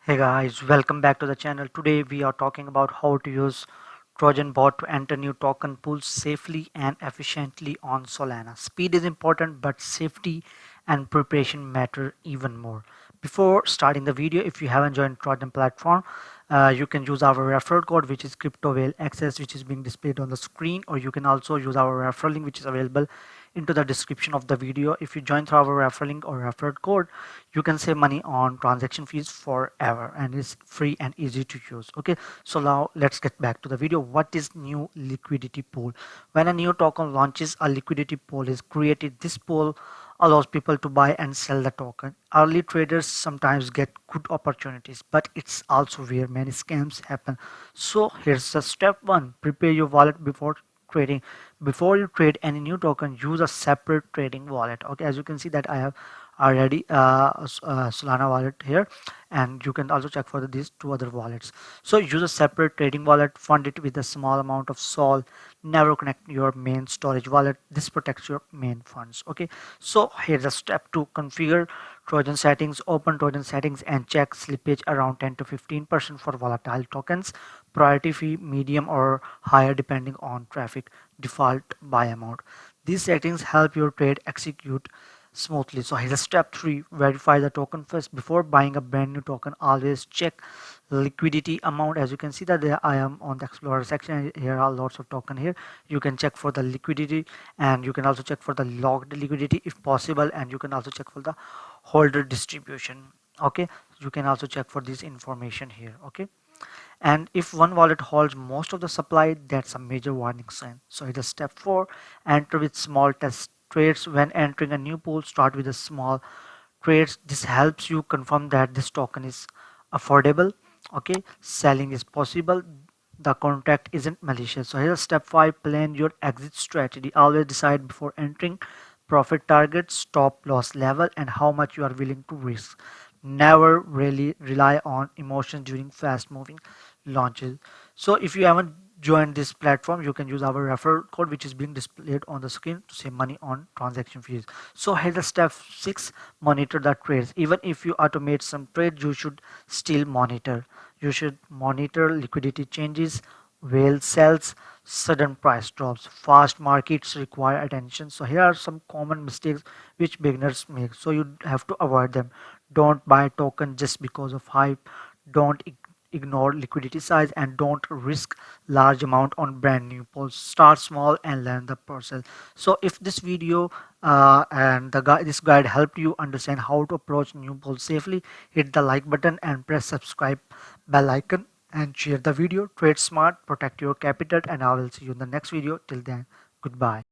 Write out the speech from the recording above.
Hey guys, welcome back to the channel. Today we are talking about how to use Trojan Bot to enter new token pools safely and efficiently on Solana. Speed is important, but safety and preparation matter even more. Before starting the video, if you haven't joined Trojan platform, you can use our referral code, which is Cryptowhale access, which is being displayed on the screen, or you can also use our referral link, which is available into the description of the video. If you join through our referral link or referral code, you can save money on transaction fees forever, and it's free and easy to use. Okay, so now let's get back to the video. What is new liquidity pool? When a new token launches, a liquidity pool is created. This pool allows people to buy and sell the token. Early traders sometimes get good opportunities, but it's also where many scams happen. So here's the step one: prepare your wallet before trading. Before you trade any new token, use a separate trading wallet. Okay, as you can see that I have already Solana wallet here, and you can also check for these two other wallets. So use a separate trading wallet, fund it with a small amount of sol. Never connect your main storage wallet. This protects your main funds. Okay, so here's a step to configure Trojan settings. Open Trojan settings and check slippage around 10 to 15% for volatile tokens. Priority fee medium or higher depending on traffic. Default buy amount. These settings help your trade execute smoothly. So here's a step three: verify the token first. Before buying a brand new token, always check liquidity amount. As you can see that there I am on the explorer section. Here are lots of token here. You can check for the liquidity, and you can also check for the logged liquidity if possible, and you can also check for the holder distribution. Okay, you can also check for this information here. Okay, and if one wallet holds most of the supply, that's a major warning sign. So it is step 4: enter with small test trades. When entering a new pool, start with a small trades. This helps you confirm that this token is affordable. Okay, selling is possible, the contract isn't malicious. So here's step 5: plan your exit strategy. Always decide before entering profit target, stop loss level, and how much you are willing to risk. Never really rely on emotions during fast moving launches. So if you haven't joined this platform, you can use our referral code, which is being displayed on the screen, to save money on transaction fees. So here's the step 6: monitor the trades. Even if you automate some trades, you should still monitor. You should monitor liquidity changes, whale sells, sudden price drops. Fast markets require attention. So here are some common mistakes which beginners make, so you have to avoid them. Don't buy token just because of hype. Don't ignore liquidity size, and don't risk large amount on brand new pools. Start small and learn the process. So if this video and this guide helped you understand how to approach new pools safely, hit the like button and press subscribe bell icon and share the video. Trade smart, protect your capital, and I will see you in the next video. Till then, goodbye.